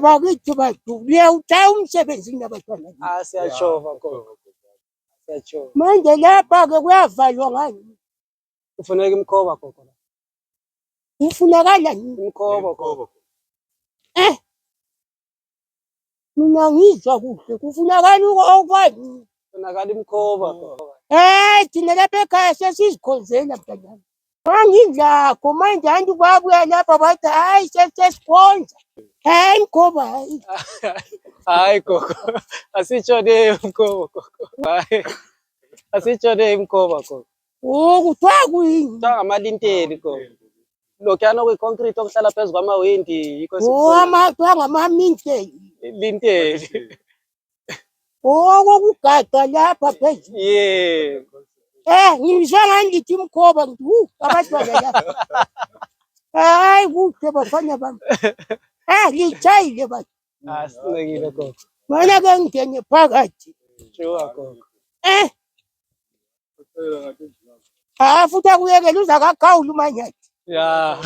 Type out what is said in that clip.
bakithi bathu uyawuthaya umsebenzi nabantwana. Siyachova gogo. Siyachova. Manje lapha-ke kuyavalwa ngani? Kufuneka imkhoba gogo. Kufunakala yini? Imkhoba gogo. Mina ngizwa kuhle kufunakala okwani? Kufunakala imkhoba gogo. Thina lapha ekhaya sesizikhonzela mntanami. Angidlakho manje anti kwabuya lapha bathi hayi sesikhonza. Imkhoba hayi. Hayi gogo. Asitsho imkhoba gogo. Hayi. Asitsho imkhoba gogo. Kuthiwa kuyini? Kuthiwa ngamalinteli gogo. Lokhuyana kwi-concrete okuhlala phezu kwamawindi yikho kuthiwa ngamaminteli. Linteli. Kokugada lapha phezulu. Yeah. Ngizwe ngani ngithi imkhoba ngithi abantwana lapha. Hayi kuhle bafana bami. Litshayile bathi. Sinekile gogo. Mana-ke ngingene phakathi. Sure gogo. Futhi akuyekela uza kakhawula umanyathi. Yeah.